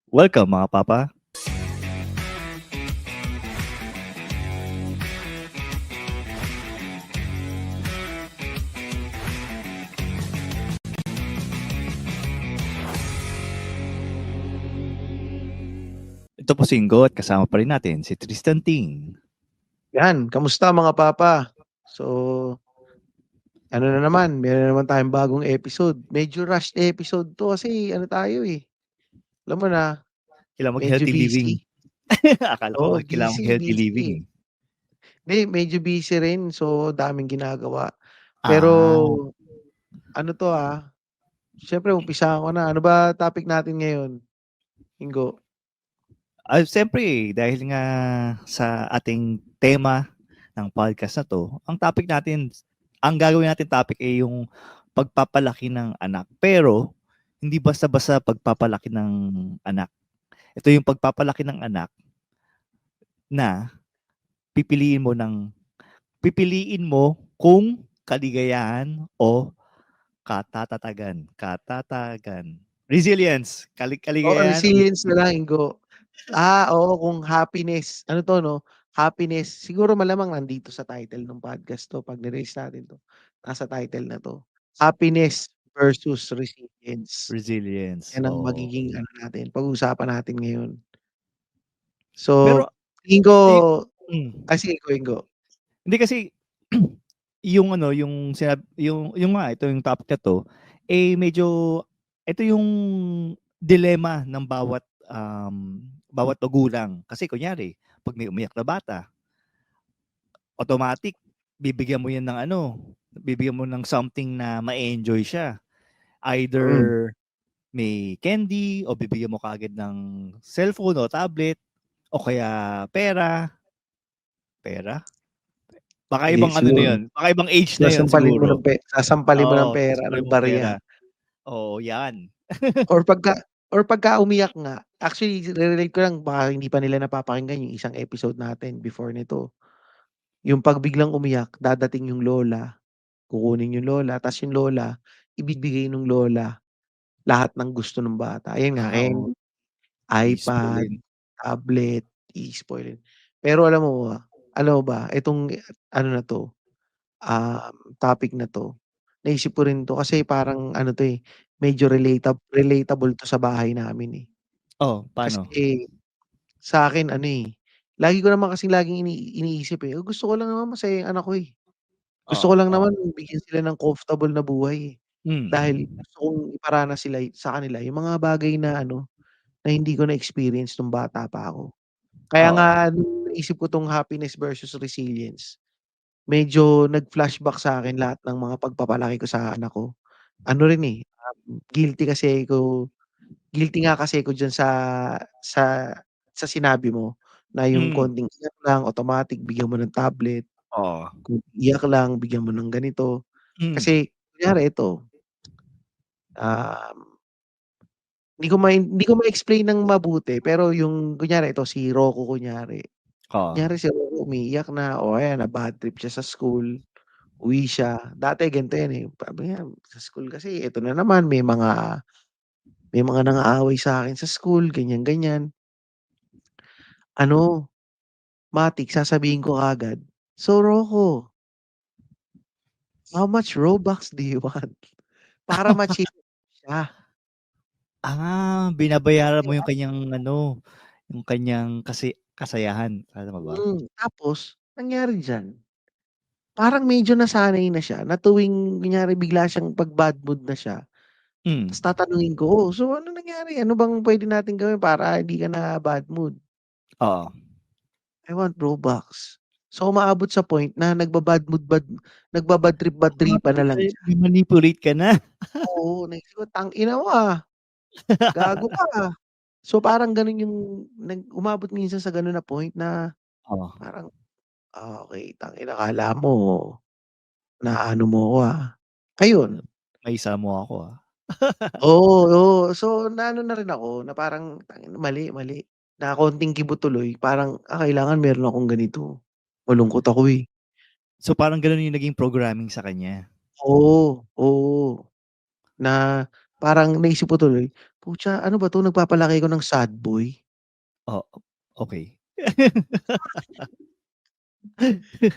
Welcome mga papa. Ito po si Ingo at kasama pa rin natin si Tristan Ting. Yan, kamusta mga papa? So, ano na naman, meron na naman tayong bagong episode. Medyo rushed episode to kasi ano tayo eh. Alam mo na, Kailangan medyo mag-healthy living. busy. Akala ko Oo, kailangan busy, mag-healthy living busy. eh. Hindi, medyo busy rin. So, daming ginagawa. Pero, Ah, ano to Siyempre, umpisa ko na. Ano ba topic natin ngayon, Ingo? siyempre dahil nga sa ating tema ng podcast na to, ang gagawin natin topic ay yung pagpapalaki ng anak. Pero, hindi basta-basta pagpapalaki ng anak. Ito yung pagpapalaki ng anak na pipiliin mo kung kaligayahan o katatagan. Resilience, kaligayahan o Resilience na lang, Ingo. Oo, kung happiness. Ano to, no? Happiness. Siguro malamang nandito sa title ng podcast to. Pag nirelease natin to, nasa title na to. Happiness versus resilience. resilience. Yan ang Oo. magiging ano natin, pag-uusapan natin ngayon. Pero So, Ingo, y- mm, sige, Ingo. hindi kasi yung ano, yung nga ito yung topic na to, medyo ito yung dilema ng bawat magulang. Kasi kunyari, pag may umiyak na bata, automatic bibigyan mo yan ng bibigyan mo ng something na ma-enjoy siya. Either Mm. may candy o bibigyan mo kaagad ng cellphone o tablet o kaya pera. Pera? Baka Hindi, ibang ano na siguro. 'yun, baka ibang age na 'yun siguro. Sasampalin mo ng Oo, pera sasabihin ng mong barya. pera. Oo, 'yan. Or pagka umiyak nga, actually, relate ko lang, baka hindi pa nila napapakinggan yung isang episode natin before nito. Yung 'pag biglang umiyak, dadating yung lola, kukunin yung lola, ta's yung lola, ibibigay nung lola lahat ng gusto ng bata. Ayan nga, Oo, candy, iPad, i-spoilin. tablet, i-spoilin. Pero alam mo ba, itong ano na 'to, topic na 'to, naisip ko rin 'to kasi parang ano 'to, medyo relatable 'to sa bahay namin, eh. Oh, paano? Kasi sa'kin lagi ko naman kasing laging iniisip, gusto ko lang naman masaya yung anak ko, eh. Gusto ko Oo, lang oo. naman bigyan sila ng comfortable na buhay, eh. Dahil Mm. gusto kong iparanas sa kanila yung mga bagay na na hindi ko na-experience nung bata pa ako. Kaya nga Oo. nung naisip ko 'tong happiness versus resilience, medyo nag-flashback sa'kin lahat ng mga pagpapalaki ko sa anak ko. Ano rin, guilty nga kasi ako diyan sa sa sinabi mo na yung Mm. konting iyak lang automatic bigyan mo ng tablet, Oo. kung iyak lang bigyan mo ng ganito. Hmm. Kasi kunyari ito, um, hindi ko ma-explain ng mabuti pero yung kunyari ito si Rocco Oo. kunyari si Rocco umiiyak na o ayan na-bad trip siya sa school, uwi siya. Dati ganito yan, sabi niya sa school kasi ito na naman may mga nang-aaway sa'kin sa school ganyan, ganyan. Ano, matic sasabihin ko kaagad, "So Rocco, how much Robux do you want?" Para ma-chill siya, Binabayaran 'di mo ba? yung kanyang kasayahan, tama ba? Tapos nangyari diyan, parang medyo nasanay na siya na tuwing kunyari bigla siyang 'pag bad mood na siya, Hmm. ta's tatanungin ko, "Oh, so ano nangyari? Ano bang puwede nating gawin para hindi ka na bad mood?" Oo. "I want Robux." So umaabot sa point na nagbabad trip-bad-tripan na lang siya. Manipulate ka na. Oo, naisip ko, "Tang-ina mo, gago ka, ah." So parang gano'n yung umabot minsan sa gano'n na point na Oo. parang, okey tangina akala mo naano mo ako, Ayun, Maisa mo ako, oo, oo. So naano na rin ako na parang tangina mali, mali. Na konting kibo tuloy parang, kailangan meron akong ganito. Malungkot ako, eh. So, parang gano'n yung naging programming sa kanya? Oo, oo. Na parang naisip ko tuloy, Putya, ano ba 'to, nagpapalaki ko ng sad boy? Oh, okey.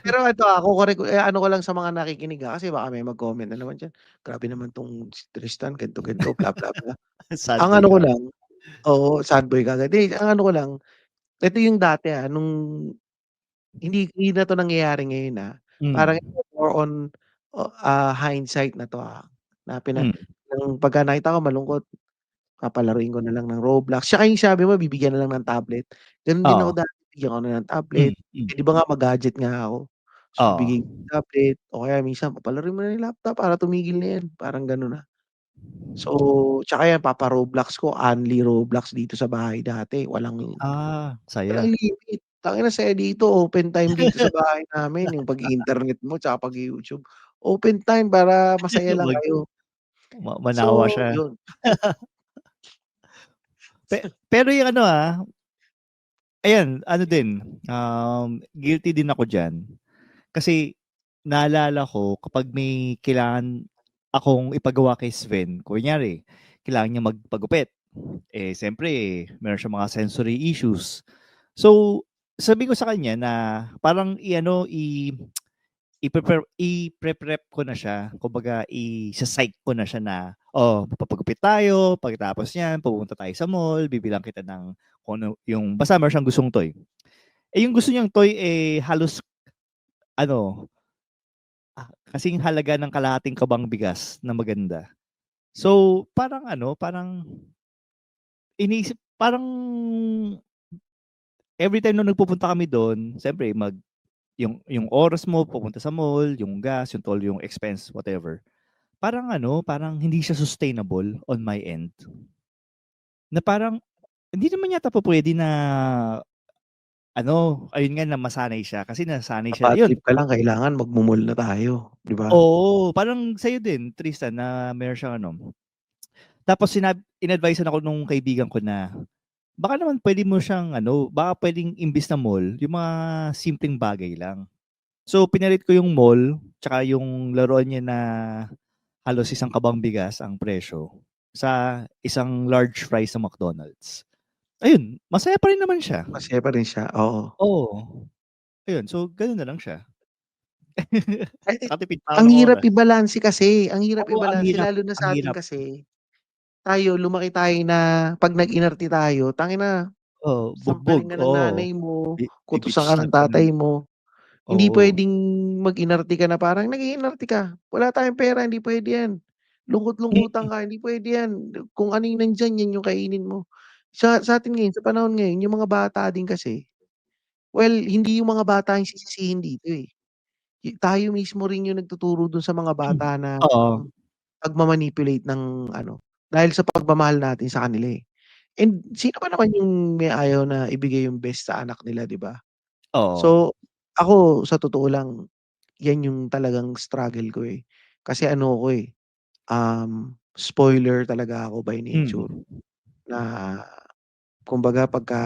Pero ito, kukorek ko ano ko lang sa mga nakikinig, kasi baka may mag-comment na naman diyan, "Grabe naman 'tong si Tristan ganito, ganito, bla, bla, bla." Sad Ang boy ano ko ka. lang oo, sad boy kaagad. Hindi, ang ano ko lang, ito yung dati, nung hindi na 'to nangyayari ngayon, parang Hmm, more on, hindsight na 'to, na hmm, ng pagka nakita ko malungkot, papalaruin ko na lang ng Roblox. Tsaka yung sabi mo bibigyan na lang ng tablet, gano'n din ako oo. dati, bigyan ko na ng tablet. Hmm, hmm, Eh, 'di ba nga ma-gadget nga ako, so oo. bibigyan ko ng tablet o kaya minsan papalaruin mo na yung laptop para tumigil na 'yan, parang gano'n na. So, tsaka 'yan papa-Roblox ko, only Roblox dito sa bahay dati, walang Saya. limit. Tangina saya dito, open time dito sa bahay namin, yung pag-i-internet mo tsaka pag-i-YouTube. Open time para masaya lang Mag kayo. manawa So, siya. yun. Pero yung ano, ayan ano din, guilty din ako diyan. Kasi naalala ko kapag may kailangan akong ipagawa kay Sven, kunyari kailangan niya magpagupit, eh, siyempre meron siyang mga sensory issues. So, sabi ko sa kanya na parang i-ano, i-pre-prep ko na siya. Kumbaga isa-psych ko na siya na, "Oh, papagupit tayo, pagkatapos niyan pupunta tayo sa mall, bibilhan kita ng kung ano yung basta meron siyang gustong toy." Eh, yung gusto niyang toy, eh, halos ano, kasing halaga ng kalahating kabang bigas na maganda. So, parang ano, parang iniisip parang everytime na nagpupunta kami dun, siyempre yung oras mo pupunta sa mall, yung gas, yung toll, yung expense, whatever. Parang ano, parang hindi siya sustainable on my end. Na parang hindi naman yata pupuwede na ano, ayun nga na masanay siya kasi nasanay siya Bad yun. trip ka lang kailangan magmo-mall na tayo, 'di ba? Oo, parang sa'yo din Tristan na meron siyang ano, tapos in-advice-an ako nung kaibigan ko na, baka naman puwede mo siyang ano, baka puwedeng imbes na mall, yung mga simpleng bagay lang. So, pinalit ko yung mall, tsaka yung laruan niya na halos isang kabang bigas ang presyo, sa isang large fries sa McDonald's. Ayun, masaya pa rin naman siya. Masaya pa rin siya, oo. Oo, ayun. So, gano'n na lang siya. Ay, Nakatipid pa ako ang ng hirap oras. i-balanse kasi, ang hirap Oo, i-balanse lalo na ang sa'tin hirap. kasi, tayo lumaki tayo na 'pag nag-inarte tayo, tangina Oo, bugbog, sampalin ka ng oo. nanay mo, kutusan ka Bibitchisan ng ka ng tatay mo. Hindi oo. puwedeng mag-inarte ka na parang nag-iinarte ka, "Wala tayong pera." Hindi puwede 'yan. Lungkot-lungkutan Mm, ka, hindi puwede 'yan. Kung ano yung nandiyan, 'yan yung kainin mo. Sa'tin ngayon, sa panahon ngayon, yung mga bata din kasi, well, hindi yung mga bata yung sisisihin dito, eh. Tayo mismo rin yung nagtuturo dun sa mga bata na oo, pagma-manipulate ng ano, dahil sa pagmamahal natin sa kanila, eh. And sino ba naman yung may ayaw na ibigay yung best sa anak nila, 'di ba? oo. So, ako sa totoo lang, 'yan yung talagang struggle ko, eh. Kasi ano ako, eh, spoiler talaga ako by nature Hmm, na kumbaga pagka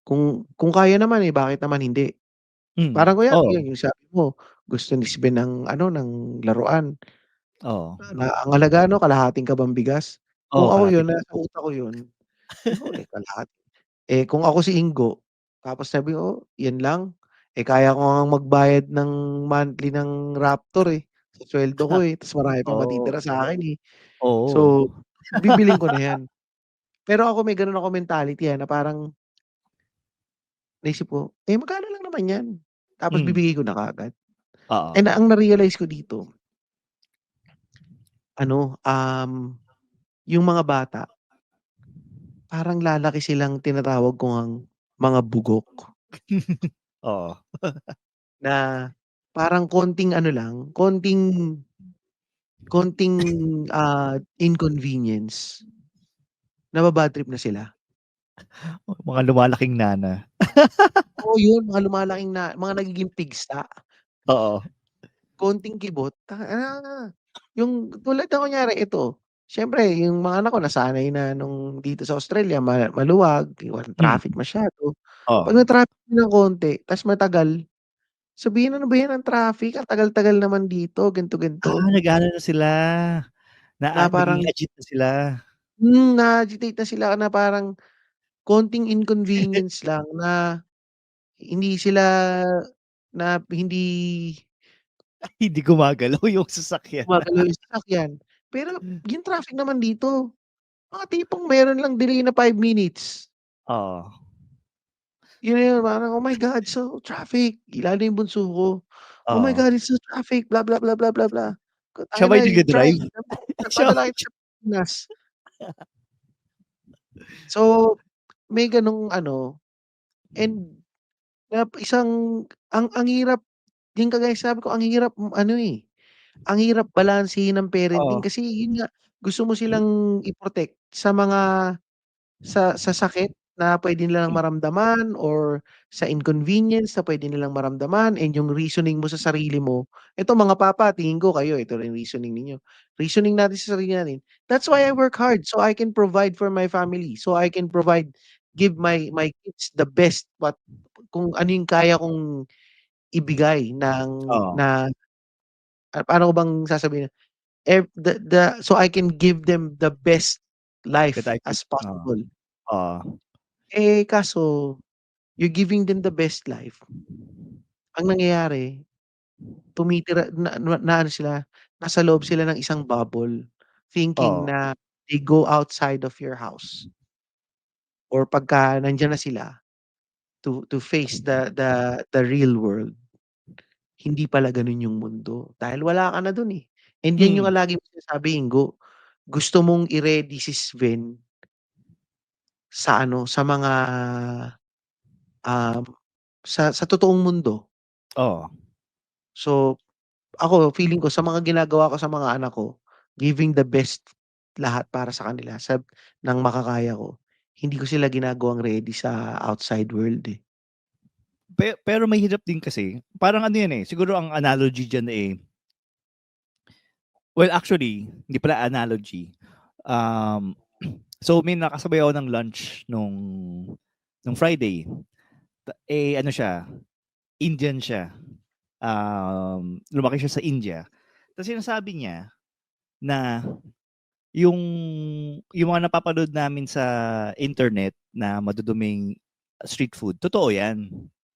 kung kaya naman, eh, bakit naman hindi? Parang kunyari oo, yun, yung sabi mo gusto ni Sven ng ano, ng laruan oo. na ang halaga ano, kalahating kabang bigas. Kung Oo, ako kalahati yun, nasa utak ko yun, ano, eh, kalahati. Eh, kung ako si Ingo, tapos sabi ko, "Yan lang?" Eh, kaya ko ngang magbayad ng monthly ng Raptor, eh, sa sweldo ko, eh, ta's marami pang Oo, matitira sa'kin, eh. oo. So, bibilhin ko na 'yan. Pero ako may gano'n akong mentality, na parang naisip ko, "Eh, magkano lang naman 'yan?" Tapos Hmm, bibigay ko na kaagad. oo. And ang na-realize ko dito, ano, yung mga bata, parang lalaki silang tinatawag ko ngang mga bugok. Oo. Na parang konting ano lang, konting, inconvenience, naba-bad trip na sila. Mga lumalaking nana. Oo, yun mga lumalaking na mga nagiging pigsta, Oo. konting kibot yung tulad ng kunyari ito, siyempre yung mga anak ko nasanay na nung dito sa Australia maluwag, walang Hmm, traffic masyado. 'Pag oo. na-traffic ng konti ta's matagal, sabihin, "Ano ba 'yan ang traffic, ang tagal-tagal naman dito, ganito, ganito." Nag-aano na sila, Na naging parang agit na sila. Na-agitate na sila na parang konting inconvenience lang na hindi sila hindi Hindi gumagalaw yung sasakyan. gumagalaw yung sasakyan. Pero yung traffic naman dito, mga tipong meron lang delay na 5 minutes. Oo. Yun na yun parang, "Oh my God, so traffic." Lalo yung bunso ko, "Oh my Oo. God, it's so traffic, blah, blah, blah, blah, blah, blah." Siya Putang ba ina, yung you try, nagda-drive? Siya nagpadala kita sa Pilipinas. So, may ganong ano, and isang ang hirap din kagaya sabi ko, ang hirap ano, eh, ang hirap balansehin ng parenting Oo. kasi yun nga, gusto mo silang i-protect sa mga sa sakit na puwede nilang maramdaman or sa inconvenience na puwede nilang maramdaman and yung reasoning mo sa sarili mo. Eto mga papa tingin ko kayo ito rin reasoning ninyo. Reasoning natin sa sarili natin, "That's why I work hard so I can provide for my family, so I can give my kids the best kung ano yung kaya kong ibigay ng Oo. na paano ko bang sasabihin, so I can give them the best That life I could as possible." oo. Eh, kaso you're giving them the best life. Ang nangyayari tumitira na ano sila, nasa loob sila ng isang bubble, thinking Oo. na they go outside of your house or pagka nandiyan na sila to face the real world, hindi pala gano'n yung mundo dahil wala ka na dun, eh. And yan yung Mm. lagi mong sinasabi, gusto mong i-ready si Sven sa ano, sa mga, um, sa totoong mundo. Oo. So, ako feeling ko sa mga ginagawa ko sa mga anak ko, giving the best lahat para sa kanila ng makakaya ko. Hindi ko sila ginagawang ready sa outside world, eh. Pero mahirap din kasi, parang ano yan, eh, siguro ang analogy diyan, eh, well actually, hindi pala analogy. Um, so may nakasabay ako ng lunch nung Friday. Ano siya, Indian siya. Lumaki siya sa India. Tapos sinasabi niya na yung yung mga napapanood namin sa internet na maduduming street food, totoo 'yan.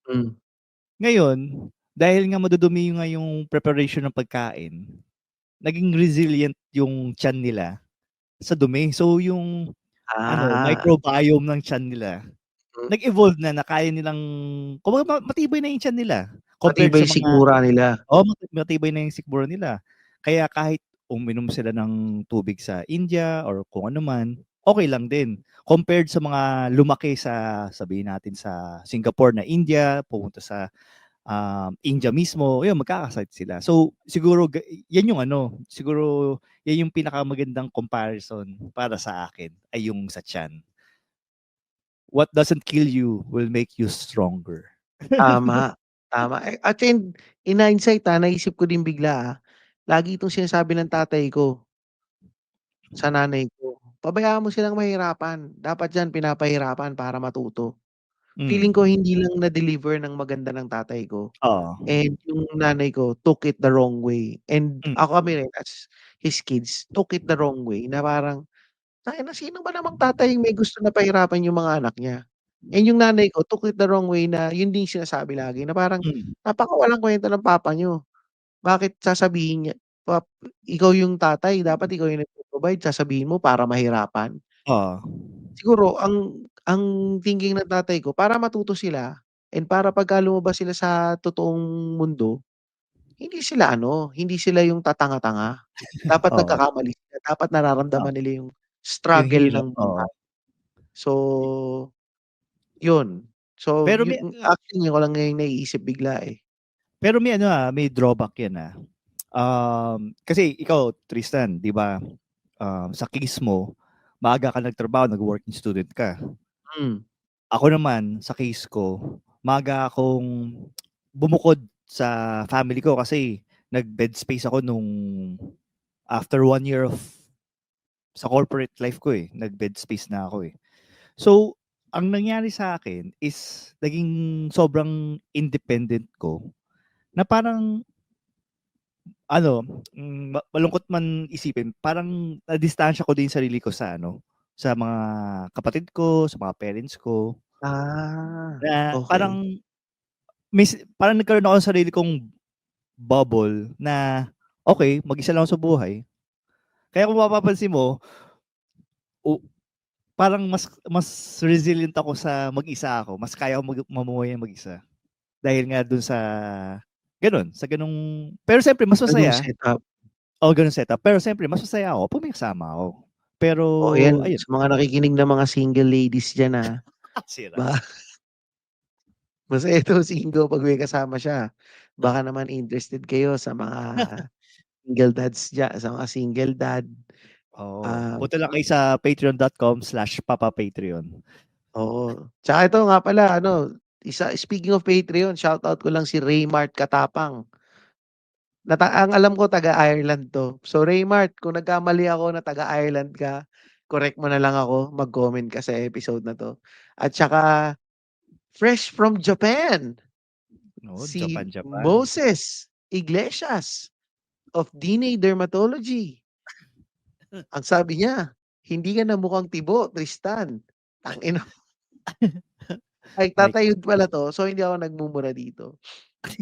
Hmm. Ngayon, dahil nga madudumi nga yung preparation ng pagkain, naging resilient yung tiyan nila sa dumi. So yung ano, Ah, microbiome ng tiyan nila, hmm, nag-evolve na kaya nilang kumbaga matibay na yung tiyan nila compared matibay sa yung mga sikmura nila. matibay na yung sikmura nila. Kaya kahit uminom sila ng tubig sa India or kung ano man, okey lang din. Compared sa mga lumaki sa sabihin natin sa Singapore na India, pumunta sa India mismo, yun magkakasakit sila. So siguro yan yung ano, siguro yan yung pinakamagandang comparison para sa akin ay yung sa tiyan. What doesn't kill you will make you stronger. Tama, tama. At in hindsight, naisip ko din bigla, lagi itong sinasabi ng tatay ko sa nanay ko, "Pabayaan mo silang mahirapan, dapat diyan pinapahirapan para matuto." Feeling ko Hmm. hindi lang na-deliver ng maganda ng tatay ko. Oo. And yung nanay ko took it the wrong way and Hmm. kami rin as his kids took it the wrong way na parang, tangina sino ba namang tatay may gusto na pahirapan yung mga anak niya? And yung nanay ko took it the wrong way na yun din yung sinasabi lagi na parang, Hmm. "Napakawalang kuwenta ng papa niyo, bakit sasabihin niya ikaw yung tatay dapat ikaw yung nagpo-provide sasabihin mo para mahirapan?" Oo. Siguro ang thinking ng tatay ko para matuto sila and para pagka lumabas sila sa totoong mundo, hindi sila yung tatanga-tanga. Dapat Oo. nagkakamali sila, dapat Oo. nararamdaman nila yung Yung struggle hirap, ng oo. buhay. So, yun. So, Pero may actually ngayon ko lang ngayong naiisip bigla, eh. may ano, may drawback yan, kasi ikaw Tristan, 'di ba, sa case mo, maaga ka nagtrabaho, nag-working student ka. Hmm, Ako naman, sa case ko, maaga akong bumukod sa family ko kasi nag-bed space ako nung after 1 year sa corporate life ko, eh, nag-bed space na ako, eh. So, ang nangyari sa akin is naging sobrang independent ko na parang ano, malungkot man isipin, parang nadistansya ko din yung sarili ko sa ano, sa mga kapatid ko, sa mga parents ko, na Okey. parang parang nagkaroon ako ng sarili kong bubble na, okey, mag-isa lang ako sa buhay. Kaya kung mapapansin mo, o parang mas resilient ako sa mag-isa ako, mas kaya ko mamuhay ng mag-isa. Dahil nga dun sa gano'n, sa gano'ng pero siyempre mas Gano'ng masaya. setup. Oo, gano'ng setup. Pero siyempre mas masaya ako 'pag may kasama ako. Pero Oh, ayan ayun, sa mga nakikinig na mga single ladies diyan, sira. ba masaya 'tong single 'pag may kasama siya. Baka naman interested kayo sa mga single dads diyan, sa mga single dad. Oo, Um, punta lang kayo sa patreon.com/papapatreon. oo. Tsaka ito nga pala speaking of Patreon, shoutout ko lang si Raymart Katapang. Ang alam ko taga-Ireland 'to. So Raymart, kung nagkamali ako na taga-Ireland ka, correct mo na lang ako, mag-comment ka sa episode na 'to. At saka fresh from Japan, Oo, si Japan, Japan. Moses Iglesias of DNA Dermatology. Ang sabi niya, "Hindi ka na mukhang tibo, Tristan." Tangina, ay Like, tatayud pala 'to, so hindi ako nagmumura dito.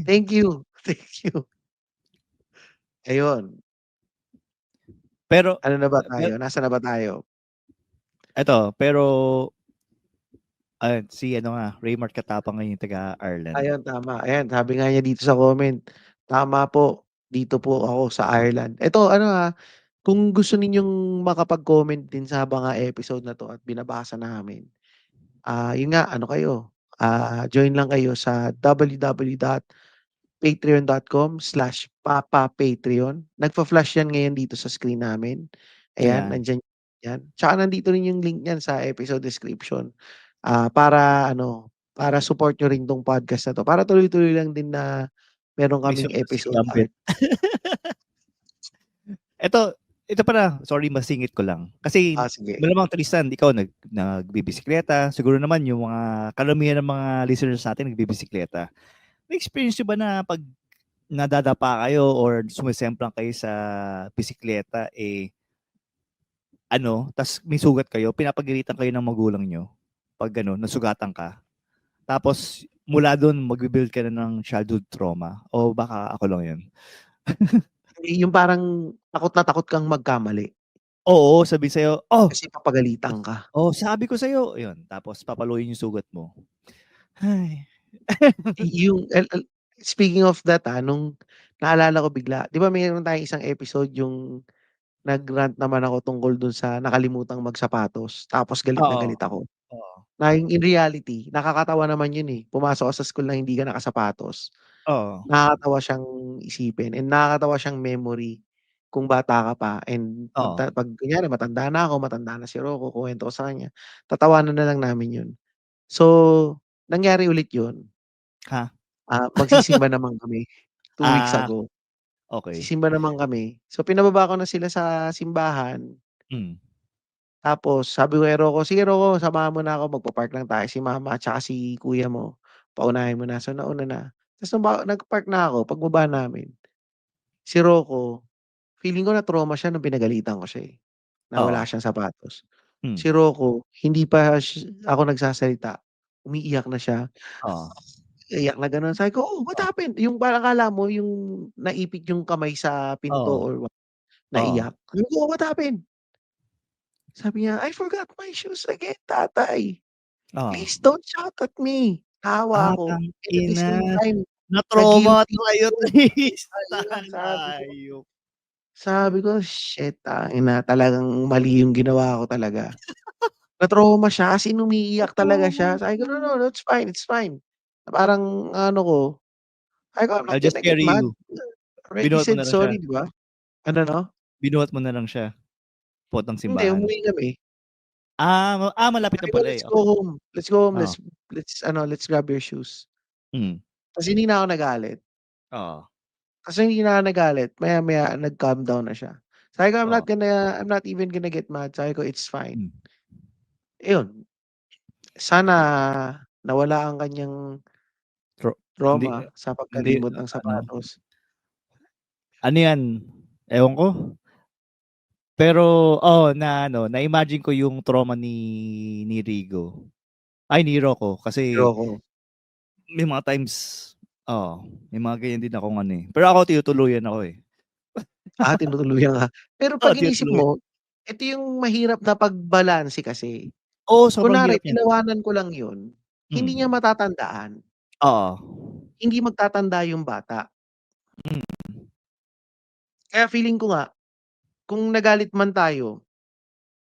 Thank you, thank you. Ayun, pero ano na ba pero tayo, nasaan na ba tayo? pero ayun, si ano nga, Raymart Katapang nga yung taga-Ireland. Ayun, tama. Ayan, sabi nga niya dito sa comment, "Tama po, dito po ako sa Ireland." Eto kung gusto ninyong makapag-comment din sa mga episode na 'to at binabasa namin, yun nga kayo, join lang kayo sa www.patreon.com/papapatreon. Nagfa-flash yan ngayon dito sa screen namin. Ayan, Ayan, nandiyan yan. Tsaka nandito rin yung link niyan sa episode description. Para support niyo rin 'tong podcast na 'to, para tuloy-tuloy lang din na meron may kaming sulat si episode Gambit. art. Ito pala, sorry masingit ko lang. Kasi Sige. malamang Tristan, ikaw nagbibisikleta, siguro naman yung mga karamihan ng mga listeners natin nagbibisikleta. May experience niyo ba na 'pag nadadapa kayo or sumisemplang kayo sa bisikleta, ta's may sugat kayo, pinapagalitan kayo ng magulang niyo 'pag gano'n, nasugatan ka? Tapos mula do'n magbi-build ka na ng childhood trauma o baka ako lang 'yun? Yung parang takot kang magkamali Oo, sabihin sa'yo, "Oh, kasi papagalitan ka. sabi ko sa'yo." 'Yun, tapos papaluin yung sugat mo. Ay. Yung speaking of that, nung naalala ko bigla, 'di ba meron tayong isang episode yung nag-rant naman ako tungkol dun sa nakalimutang magsapatos, tapos galit na Oo, galit ako. oo, Na yung in reality, nakakatawa naman yun, pumasok ka sa school na hindi ka nakasapatos. oo, Nakakatawa siyang isipin and nakakatawa siyang memory kung bata ka pa and oo. 'pag kunyari matanda na ako, matanda na si Rocco, kukuwento ko sa kanya, tatawanan na lang namin yun. So, nangyari ulit yun, Ha? magsisimba naman kami 2 weeks Ah, ago. okey. Sisimba naman kami. So, pinababa ko na sila sa simbahan. Hmm, Tapos sabi ko kay Rocco, "Sige Rocco, samahan mo na ako, magpa-park lang tayo, si mama at saka si kuya mo, paunahin mo na." So, nauna na. Ta's nagpa-park na ako, pagbaba namin, si Rocco, feeling ko na-trauma siya nung pinagalitan ko siya, na wala oo, siyang sapatos. hmm, Si Rocco, hindi pa ako nagsasalita, umiiyak na siya, oo, iyak na gano'n. Sabi ko, "Oh, what oo, happened?" Yung parang akala mo yung naipit yung kamay sa pinto oo, or what, oo, naiyak. Sabi ko, "What happened?" Sabi niya, "I forgot my shoes again, tatay. oo. Please don't shout at me." Naawa ako and at the Tangina, same time, na-trauma na-guilty tayo, ako. Ayun, Tristan, sabi ko hayop. sabi ko, "Shit, tangina talagang mali yung ginawa ko talaga." Na-trauma siya as in umiiyak talaga Na-trauma siya. Sabi ko, "No, no, no, it's fine, it's fine." Parang ano ko, sabi ko, "I'm I'll not just gonna get carry mad. you. Already Binuhat mo said na lang siya, sorry, 'di ba?" Ano, 'no? binuhat mo na lang siya, papuntang Hindi, simbahan. umuwi kami. Malapit Sabi lang ko, pala, "Let's go okey. home. Let's go home. Oo, Let's grab your shoes." hmm, Ta's hindi na ako nagalit. oo, Kasi hindi na ako nagalit, maya-maya nag-calm down na siya. Sabi ko, oo, I'm not even gonna get mad." Sabi ko, "It's fine." hmm. Iyon, sana nawala ang kanyang Tro hindi trauma sa hindi pagkalimot ng ano, sapatos. ano 'yan, ewan ko, Pero na-imagine ko yung trauma ni Rigo. Ay, ni Rocco kasi Rocco. may mga times may mga ganyan din akong ano, eh. Pero ako tinutuluyan ako, eh. Tinutuluyan ka. Pero 'pag inisip Tinutuluyan. mo, ito yung mahirap na pagbalanse kasi. Oo, sobrang Kunwari hirap niyan. tinawanan ko lang yun, hindi niya Mm. matatandaan, Oo. hindi magtatanda yung bata. Mm. Kaya feeling ko nga, kung nagalit man tayo,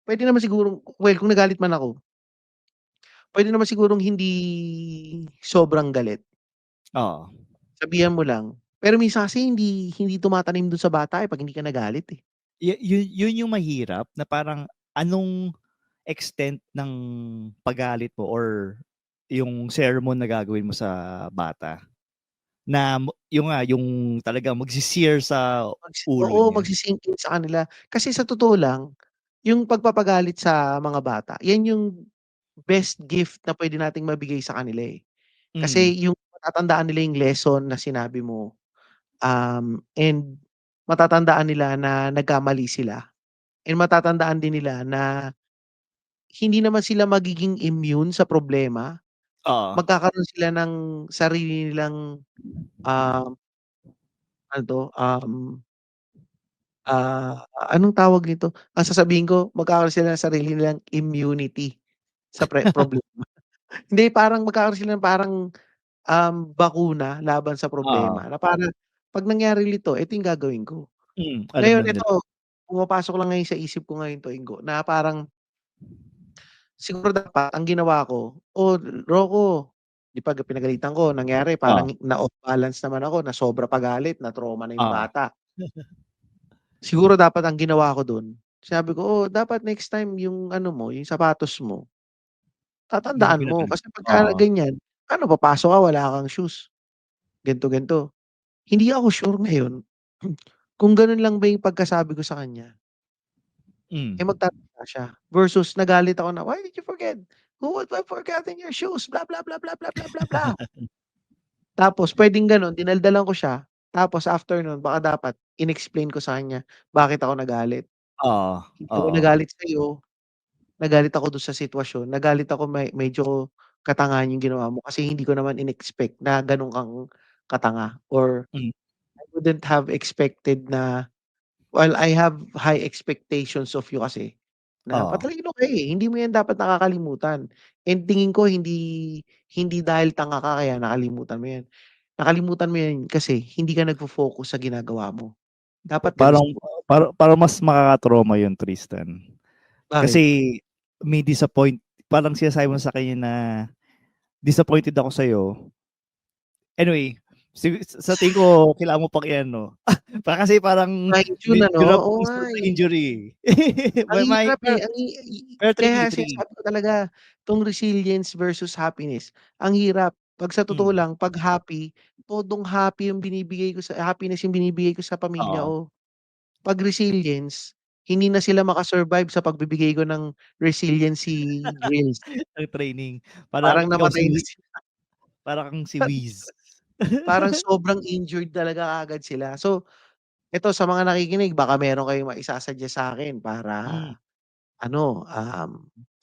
puwede naman sigurong kung nagalit man ako, puwede naman sigurong hindi sobrang galit. Oo. Sabihan mo lang. Pero minsan kasi hindi hindi tumatanim dun sa bata, 'pag hindi ka nagalit, eh. Yun yung mahirap na parang anong extent ng paggalit mo or yung sermon na gagawin mo sa bata na yung nga, yung talagang magse-sear sa ulo Oo, niya. magsi-sink in sa kanila. Kasi sa totoo lang, yung pagpapagalit sa mga bata, yan yung best gift na puwede nating mabigay sa kanila, eh. Mm. Kasi yung matatandaan nila yung lesson na sinabi mo, and matatandaan nila na nagkamali sila, and matatandaan din nila na hindi naman sila magiging immune sa problema. Oo. Magkakaroon sila ng sarili nilang, um, ano 'to, anong tawag nito? Ang sasabihin ko, magkakaroon sila ng sarili nilang immunity sa problema. Hindi, parang magkakaroon sila ng parang, bakuna laban sa Oo. problema na parang 'pag nangyari ito yung gagawin ko. Alam Ngayon na nila. ito, pumapasok lang ngayon sa isip ko ngayon 'to, Igo, na parang siguro dapat ang ginawa ko, "Oh, Rocco," 'di 'pag pinagalitan ko nangyari Oo. parang na-off balance naman ako, na sobra pagalit, na-trauma na yung Oo. bata. Siguro dapat ang ginawa ko dun, sinabi ko, "Oh, dapat next time yung ano mo, yung sapatos mo, Hindi mo tatandaan mo ginagamit. kasi pagka Oo. ganyan, paano papasok ka wala kang shoes, ganito, ganito." Hindi ako sure ngayon kung ganun lang ba yung pagkasabi ko sa kanya, Hmm. magtatanda siya versus nagalit ako na, "Why did you forget? Who would have forgotten your shoes? Blah, blah, blah, blah, blah, blah, blah, blah." Tapos puwedeng gano'n dinaldalan ko siya, tapos after nun baka dapat in-explain ko sa kanya bakit ako nagalit. Oo. Hindi ako Oo. nagalit sa'yo, nagalit ako dun sa sitwasyon, nagalit ako medyo katangahan yung ginawa mo kasi hindi ko naman in-expect na gano'n kang katanga, or Hmm. I wouldn't have expected na, well, I have high expectations of you kasi na Oo. patalino ka, eh, hindi mo yan dapat nakakalimutan, and tingin ko hindi hindi dahil tanga ka kaya nakalimutan mo yan. Nakalimutan mo yan kasi hindi ka nagfo-focus sa ginagawa mo. Dapat Parang gano'n. parang mas makaka-trauma yun, Tristan. Bakit? Kasi may parang sinasabi mo sa kanya na, "Disappointed ako sa'yo." Anyway, sa tingin ko kailangan mo pang i-ano, kasi parang Ma-in-tune ano? grab Oo nga, insult to eh. injury, eh. Ang May hirap, eh, ang pero tricky, kaya tricky. sinasabi ko talaga 'tong resilience versus happiness, ang hirap. 'Pag sa totoo Hmm. lang 'pag happy, todong happy yung binibigay ko sa happiness yung binibigay ko sa pamilya Oo. ko. 'Pag resilience, hindi na sila maka-survive sa pagbibigay ko ng resiliency drills. Ang training. Parang Parang ikaw namatay na sila. para kang si Wiz. Parang sobrang injured talaga kaagad sila. So, eto sa mga nakikinig baka meron kayong maisa-suggest sa'kin para Hmm. ano,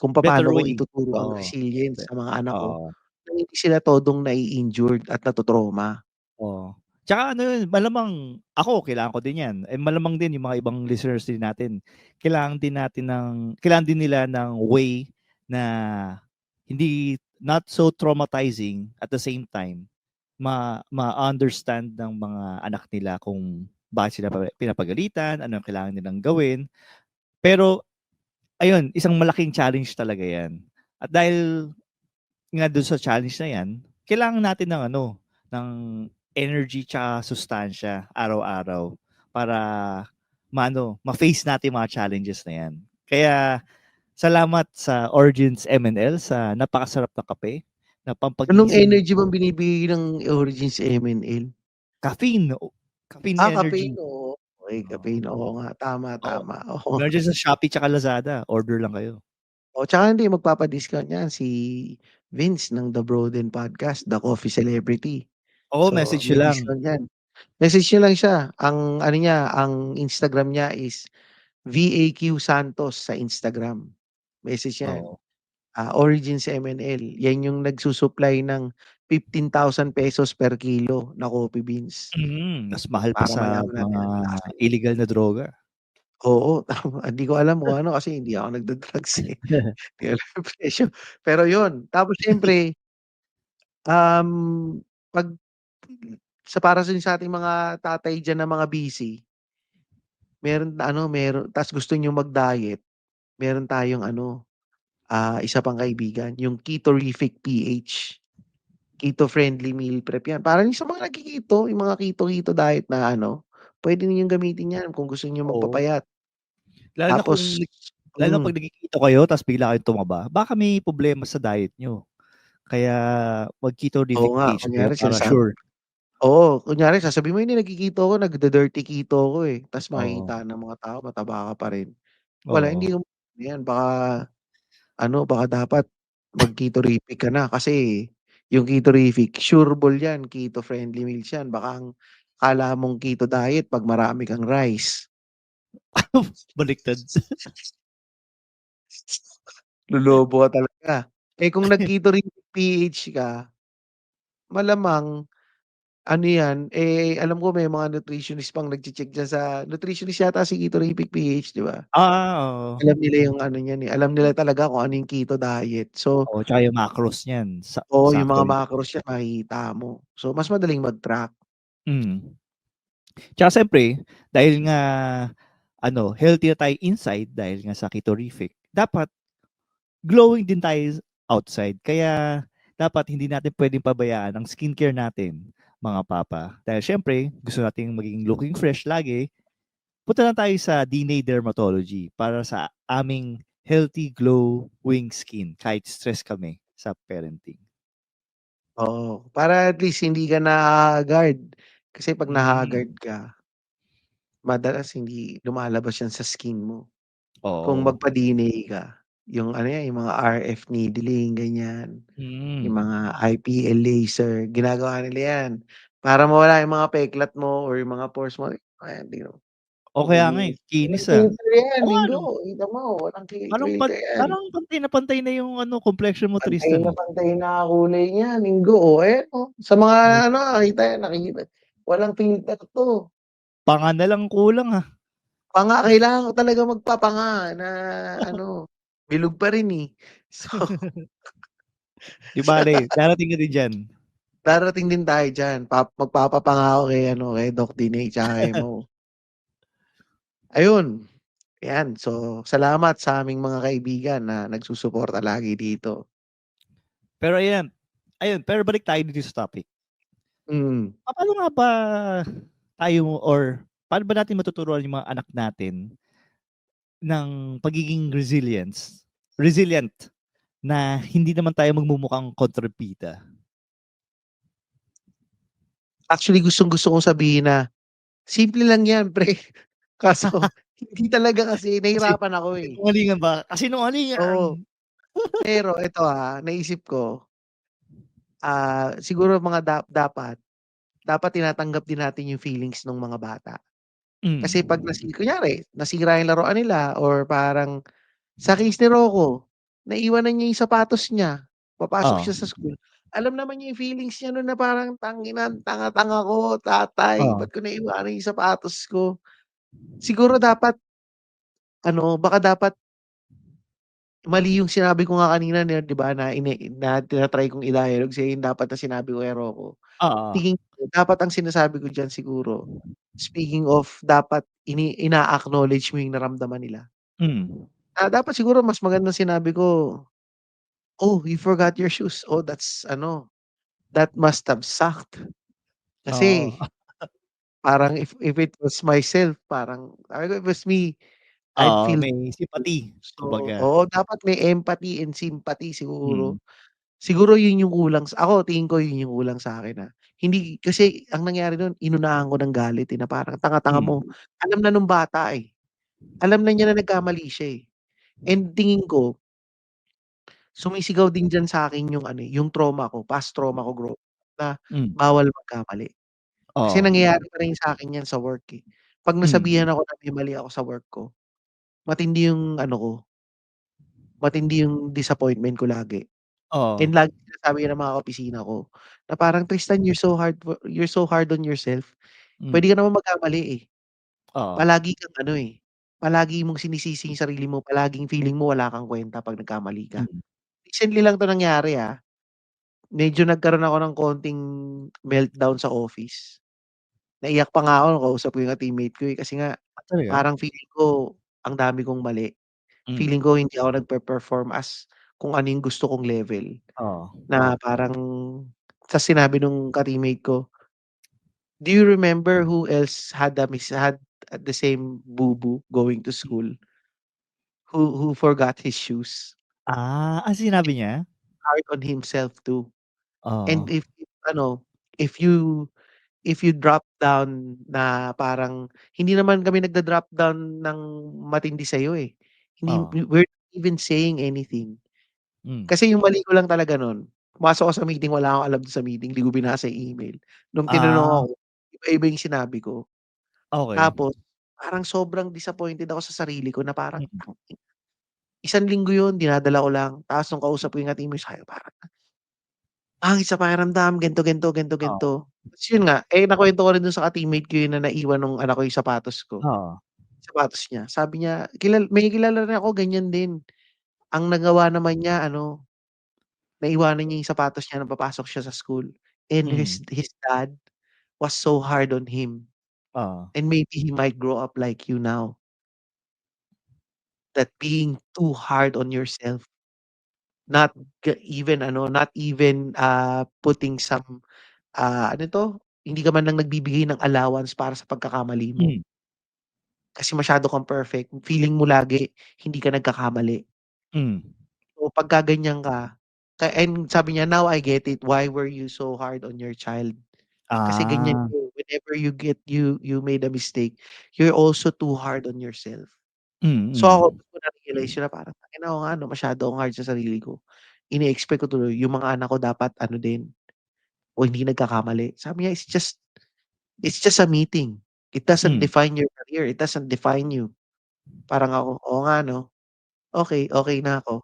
kung Better papaano ko way. ituturo ang Oo. resilience Be sa mga anak ko Oo. na hindi sila todong nai-injured at nато-trauma. Oo. Tsaka ano yun, malamang ako kailangan ko din 'yan, malamang din yung mga ibang listeners din natin, kailangan din nila ng way na not so traumatizing, at the same time ma-understand ng mga anak nila kung bakit sila pinapagalitan, ano yung kailangan nilang gawin. Pero ayun, isang malaking challenge talaga 'yan. At dahil nga dun sa challenge na 'yan, kailangan natin ng ng energy tsaka sustansya araw-araw para ma-face natin yung mga challenges na 'yan. Kaya salamat sa Origins MNL sa napakasarap na kape na Anong pampagising energy bang binibigay ng Origins MNL? caffeine, caffeine energy. Caffeine, oo. Okey, Oo, caffeine, oo nga, tama, oo. tama, oo. Meron diyan sa Shopee tsaka Lazada, order lang kayo. Oh, tsaka hindi magpapa-discount yan si Vince ng The Broden Podcast, The Coffee Celebrity. Oo, So, message niyo may lang. discount yan. Message niyo lang siya, ang ano niya, ang Instagram niya is VAQ Santos sa Instagram. Message yan. Oo. Origins MNL. Yan yung nagsusupply ng ₱15,000 per kilo na coffee beans. Mas mahal pa Para sa malaman natin mga ang lasa niya. illegal na droga. Oo, tama. Hindi ko alam kung ano kasi hindi ako nagda-drugs, eh. Hindi ko alam yung presyo. Pero yun, tapos siyempre, 'pag para sa ating mga tatay diyan na mga busy, meron ta's gusto niyong mag-diet, meron tayong isa pang kaibigan, yung Ketorific PH. Keto friendly meal prep yan. Para yung sa mga nagke-keto, yung mga keto diet na puwede ninyong gamitin yan kung gusto niyong Oo. magpapayat. Lalo na kung Tapos lalo na 'pag nagke-keto kayo ta's bigla kayong tumaba, baka may problema sa diet niyo. Kaya oo mag-Ketorific nga, PH kayo kunyari para sure. kunyari sasabihin mo, "Hindi nagke-keto ako, nagdi-dirty keto ako, eh." Ta's Oo, makikita ng mga tao mataba ka pa rin. Wala, oo. hindi mo yan. Baka dapat mag-Ketorific ka na kasi yung Ketorific sureball yan, keto friendly meals yan. Baka ang akala mong keto diet 'pag marami kang rice. Baliktad. Lolobo ka talaga. Eh, kung nag-Ketorific PH ka, malamang yan, alam ko may mga nutritionist pang nagche-check diyan nutritionist yata si Ketorific PH, 'di ba? Oo. Alam nila yung niyan, eh, alam nila talaga kung ano yung keto diet. So, Oo, tsaka yung macros niyan oo, yung sakto mga yun. macros niyan makikita mo. So, mas madaling mag-track. Mm. Tsaka siyempre dahil nga healthy na tayo inside dahil nga sa Ketorific, dapat glowing din tayo outside. Kaya dapat hindi natin puwedeng pabayaan ang skincare natin, mga papa. Dahil siyempre gusto nating maging looking fresh lagi, punta lang tayo sa DNA Dermatology para sa aming healthy glowing skin kahit stress kami sa parenting. Oo, para at least hindi ka naha-haggard. Kasi 'pag Mm, naha-haggard ka, madalas hindi lumalabas yan sa skin mo. Kung oo. magpa-DNA ka, yung yan, yung mga RF needling, ganyan, yung Mm. mga IPL laser, ginagawa nila yan para mawala yung mga peklat mo or yung mga pores mo. Ayan, tingnan mo, O kaya nga, linis. Walang kinis, filter yan, Oo nga Linggo, 'no, kita mo walang filter yan. parang pantay na yung complexion mo, Tristan, ah. Pantay na kulay niya, Linggo, ayan sa mga Oh, nakikita walang filter 'to. panga na lang kulang, ah. Kailangan ko talaga magpapanga na bilog pa rin, eh. So, 'Di bale, darating ka din diyan. darating din tayo diyan, magpapapanga ako kay Doc Diney tsaka kay Mo. Ayun, 'yan. So, salamat sa aming mga kaibigan na nagsusuporta lagi dito. Pero ayun, balik tayo dito sa topic. Mm. Papaano nga ba paano ba natin matuturuan yung mga anak natin ng pagiging resilient na hindi naman tayo magmumukhang kontrabida? Actually, gustong-gusto kong sabihin na, simple lang 'yan pre, kaso hindi talaga kasi Kasi nahirapan ako, eh. kasinungalingan ba? Kasinungalingan! Oo, pero ito, naisip ko, siguro mga dapat tinatanggap din natin yung feelings nung mga bata. Kasi 'pag Hmm, kunyari nasira yung laruan nila or parang sa case ni Rocco, naiwanan niya yung sapatos niya, papasok oo, siya sa school, alam naman niya yung feelings niya nun na parang, "Tangina ang tanga-tanga ko tatay, oo, ba't ko naiwanan yung sapatos ko?" Siguro dapat baka dapat mali yung sinabi ko nga kanina 'di ba na tina-try kong i-dialogue sa'yo yung dapat na sinabi ko kay Rocco. oo, Tingin ko dapat ang sinasabi ko diyan siguro, speaking of dapat ina-acknowledge mo yung naramdaman nila. hmm, Dapat siguro mas magandang sinabi ko, "Oh, you forgot your shoes. Oh, that must have sucked." oo, Kasi parang if it was myself, parang sabi ko, "If it was me, I'd oo, feel." may sympathy So, kumbaga. oo, dapat may empathy and sympathy Mm, siguro. Siguro yun yung kulang ako tingin ko yun yung kulang sa'kin, hindi kasi ang nangyari nun inunahan ko ng galit, na parang, "Tanga-tanga mo." hmm, Alam na nung bata, alam na niya na nagkamali siya, and tingin ko sumisigaw din diyan sa'kin yung yung trauma ko, past trauma ko growing up na hmm, bawal magkamali. Kasi oo, nangyayari pa rin sa'kin yan sa work, 'Pag hmm, nasabihan ako na may mali ako sa work ko, matindi yung ano ko, matindi yung disappointment ko lagi. And Oo. lagi sinasabi ng mga kaopisina ko na parang, "Tristan, you're so hard on yourself. Puwede Hmm. ka naman magkamali, eh. Oo. Palagi kang ano, eh, palagi mong sinisisi yung sarili mo, palaging feeling mo wala kang kuwenta 'pag nagkamali ka." Mm. Recently lang 'to nangyari, medyo nagkaroon ako ng konting meltdown sa office. Naiyak pa nga ako nung kausap ko yung teammate ko, kasi nga Ah, talaga? parang feeling ko ang dami kong mali. Hmm. Feeling ko hindi ako nagpe-perform as kung ano yung gusto kong level, Oo. na parang ta's sinabi nung ka-teammate ko, "Do you remember who else had the same boo-boo going to school, who forgot his shoes? Sinabi niya? Hard on himself too. And Oo. if ano, if you if you drop down na parang hindi naman kami nagda-drop down ng matindi sa'yo, eh. Hindi Oo. we're not even saying anything." Hmm. Kasi yung mali ko lang talaga nun, pumasok ako sa meeting, wala akong alam dun sa meeting, di ko binasa yung email. Nung tinanong Ah, ako, iba-iba yung sinabi ko. okey. Tapos parang sobrang disappointed ako sa sarili ko na parang, Mm. isang linggo yun dinadala ko lang, tapos nung kausap ko yung team sabi ko parang, "Pangit sa pakiramdam, ganito, ganito, ganito, Oo. ganito." Ta's yun nga, nakwento ko rin dun sa ka-teammate ko yun na naiwan nung anak ko yung Oo. sapatos niya. Sabi niya, may kilala rin ako ganyan din. Ang nagawa naman niya ano, naiwanan niya yung sapatos niya nung papasok siya sa school, and Hmm. his dad was so hard on him, Oo. and maybe he might grow up like you now, that being too hard on yourself, not not even, putting some, ano 'to, hindi ka man lang nagbibigay ng allowance para sa pagkakamali mo, Hmm. kasi masyado kang perfect, feeling mo lagi hindi ka nagkakamali. Hmm. So, pagka ganyan ka, and sabi niya, "Now I get it, why were you so hard on your child?" Kasi ganyan Ah. yun, whenever you made a mistake, you're also too hard on yourself. So, ako Mm. dun ko na-realize yun na parang, tangina, oo nga 'no, masyado akong hard sa sarili ko. Ini-expect ko tuloy yung mga anak ko dapat ano din, o hindi nagkakamali. Sabi niya, "It's just a meeting. It doesn't Hmm. define your career, it doesn't define you." Parang ako, oo nga 'no, okey, okey na ako.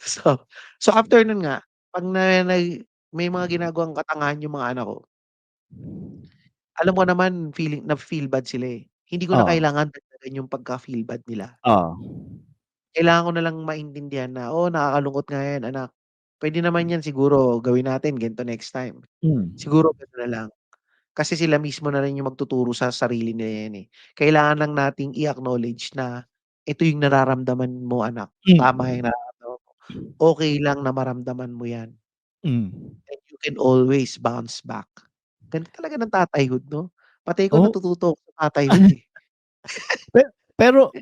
So so after nun nga, 'pag may mga ginagawang katangahan yung mga anak ko, alam ko naman nafi-feel bad sila, eh. Hindi ko na Oo. kailangan dagdagan yung pagka-feel bad nila. Oo. Kailangan ko na lang maintindihan na, "Oo, nakakalungkot nga 'yan anak. Puwede naman 'yan siguro gawin natin ganito next time." Hmm. Siguro gano'n na lang. Kasi sila mismo na rin yung magtuturo sa sarili nila 'yan, eh. Kailangan lang nating i-acknowledge na, "Ito yung nararamdaman mo anak, tama yung Hmm. nararamdaman mo. Okey lang na maramdaman mo 'yan, Hmm. and you can always bounce back." Ganda talaga ng tatayhood 'no? Pati ako Oh, natututo ako sa tatayhood, eh. pero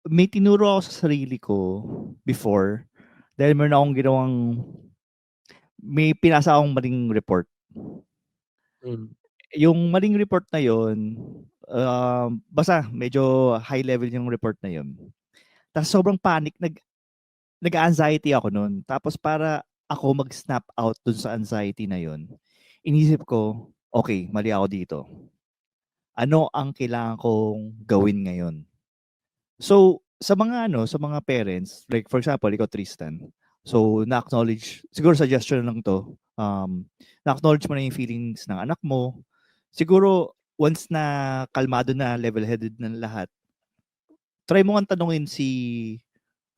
may tinuro ako sa sarili ko before dahil may pinasa akong maling report. Hmm. Yung maling report na yun, basta medyo high level yung report na yun. Tas sobrang panic, nag-a-anxiety ako nun. Tapos para ako mag-snap out dun sa anxiety na yun, inisip ko, "Okey, mali ako dito. Ano ang kailangan kong gawin ngayon?" So, sa mga parents, like for example, ikaw Tristan, so na-acknowledge, siguro suggestion lang 'to, na-acknowledge mo na yung feelings ng anak mo. Siguro once na kalmado na, level-headed na lahat, try mo ngang tanungin si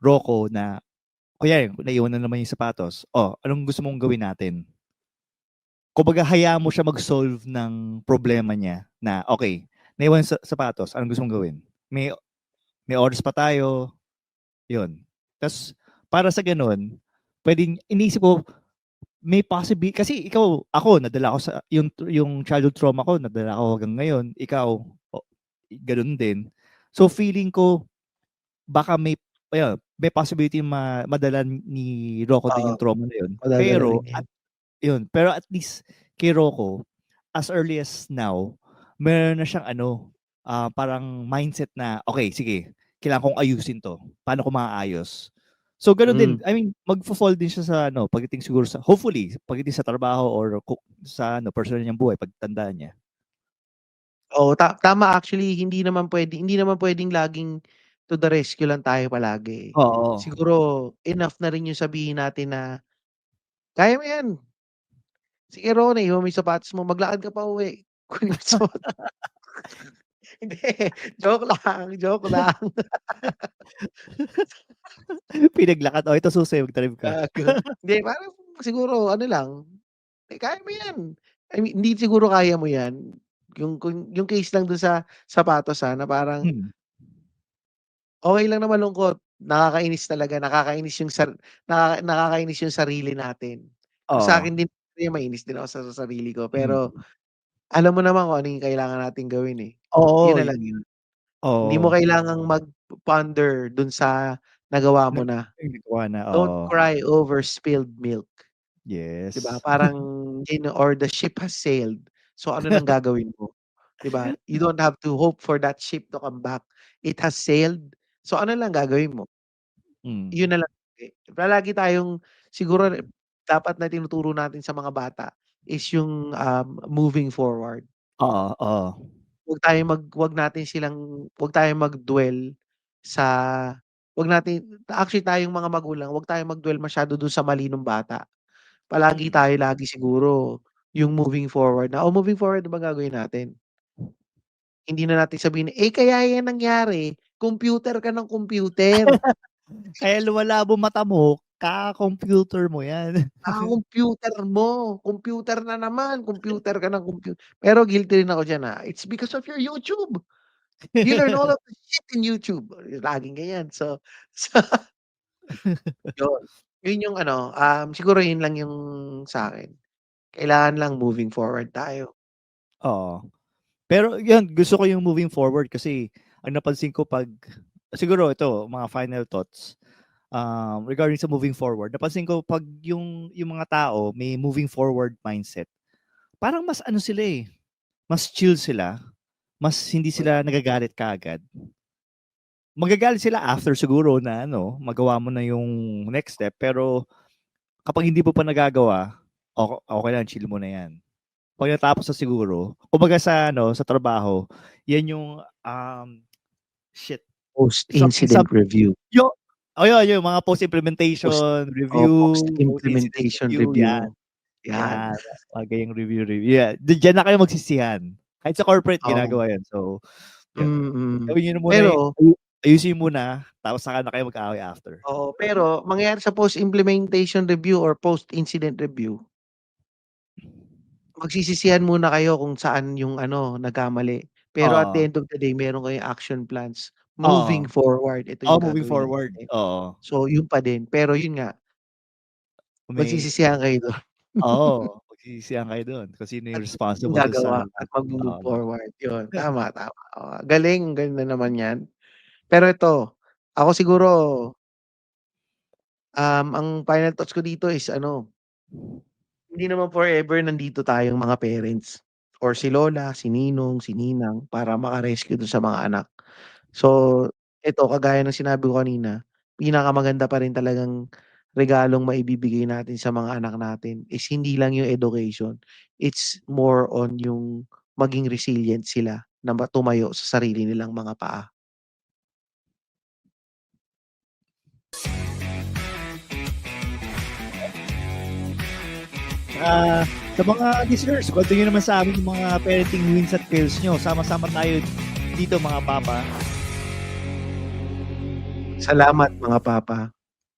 Rocco na kunyari naiwan na naman yung sapatos, "Oh, anong gusto mong gawin natin?" Kumbaga hayaan mo siya mag-solve ng problema niya na, "Okey, naiwan yung sapatos, anong gusto mong gawin? May oras pa tayo." Yun. Tas para sa gano'n, puwedeng iniisip ko may kasi ako nadala ko sa yung childhood trauma ko nadala ko hanggang ngayon, ikaw gano'n din. So feeling ko baka may possibility madala ni Rocco din Oo, yung trauma na yun. madadala rin 'yan. Pero at least kay Rocco, as early as now, meron na siyang ano, parang mindset na, "Okey, sige, kailangan kong ayusin 'to. Paano ko maaayos?" So gano'n din, Hmm. I mean, magfo-fall din siya sa ano, pagdating siguro sa hopefully, pagdating sa trabaho or sa ano, personal niyang buhay pagtanda niya. Oo, tama actually hindi naman puwedeng laging to the rescue lang tayo palagi, eh. Oo. Siguro enough na rin yung sabihin natin na, "Kaya mo 'yan, sige Ronny iwan mo yung sapatos mo, maglakad ka pauwi, kunin mo yung sapatos." Hindi, joke lang, joke lang. Pinaglakad, "Oh, ito susi, mag-drive ka." Gago. Hindi, parang siguro ano lang, "Eh, kaya mo 'yan." I mean, hindi siguro kaya mo 'yan, yung case lang dun sa sapatos, na parang Hmm, okey lang na malungkot, nakakainis talaga, nakakainis yung sarili natin. Kung oo. sa'kin din mainis din ako sa sarili ko, Hmm. pero alam mo naman kung ano yung kailangan nating gawin, eh. Yun Oo, na lang yun. Hindi mo oo. kailangang mag-ponder dun sa nagawa mo na. Nagawa na, Don't oo. cry over spilled milk, 'di ba? Yes. Parang or the ship has sailed, so ano ng gagawin mo, 'di ba? You don't have to hope for that ship to come back. It has sailed, so ano lang gagawin mo? Hmm. Yun na lang, palagi tayong siguro dapat na tinuturo natin sa mga bata is yung, moving forward. Oo, oo. Wag tayong mag-dwell sa wag natin actually tayong mga magulang, wag tayong mag-dwell masyado dun sa mali nung bata. Mm. Lagi siguro yung moving forward na, moving forward ano bang gagawin natin? Hindi na natin sabihin, kaya yan nangyari, computer ka ng computer. Kaya lumalabo mata mo, kaka-computer mo 'yan. Computer na naman, computer ka ng pero guilty rin ako diyan, it's because of your YouTube. You learn all of the shit in YouTube, laging ganyan. So yun, yun yung ano, siguro yun lang yung sa'kin, kailangan lang moving forward tayo. Oo. Pero 'yun, gusto ko yung moving forward kasi ang napansin ko 'pag siguro ito, mga final thoughts, regarding sa moving forward, napansin ko 'pag yung mga tao may moving forward mindset, parang mas ano sila, eh, mas chill sila, mas hindi sila nagagalit kaagad. Magagalit sila after siguro na ano, magawa mo na yung next step, pero kapag hindi mo pa nagagawa, okey lang, chill mo na 'yan. Pagkatapos na siguro, kumbaga sa ano, sa trabaho, 'yan yung, shit, something Post-incident something review. yo yung mga Post post-implementation Post review, post-incident implementation review, yan, review, yan. yan, mga ganyang review, yan. Diyan na kayo magsisihan. Kahit sa corporate Oo, ginagawa yan. So, yun. mm. Gawin niyo na muna Pero ayusin niyo muna, tapos saka na kayo mag-away after. oo, pero mangyayari sa post-implementation review or post-incident review, magsisisihan muna kayo kung saan yung ano, nagkamali. Pero at the Oo, end of the day meron kayong action plans. oo. Moving forward, ito Oo, yung moving gagawin forward, natin. oo. So yun pa din, pero yun nga, May magsisisihan kayo dun Oo, magsisisihan kayo dun kung sino at yung yung responsible dun sa gagawa ano. at magmo-move Oo. forward, yun. Tama, tama, oo. Galing, ang ganda naman yan. Pero ito, ako siguro, ang final thoughts ko dito is ano, hindi naman forever nandito tayong mga parents or si lola, si ninong, si ninang para maka-rescue dun sa mga anak. So, ito kagaya ng sinabi ko kanina, pinakamaganda pa rin talagang regalong maibibigay natin sa mga anak natin is hindi lang yung education, it's more on yung maging resilient sila na tumayo sa sarili nilang mga paa. Tsaka sa mga listeners, kwento niyo naman sa amin yung mga parenting wins at fails niyo. Sama-sama tayo dito mga papa. Salamat mga papa.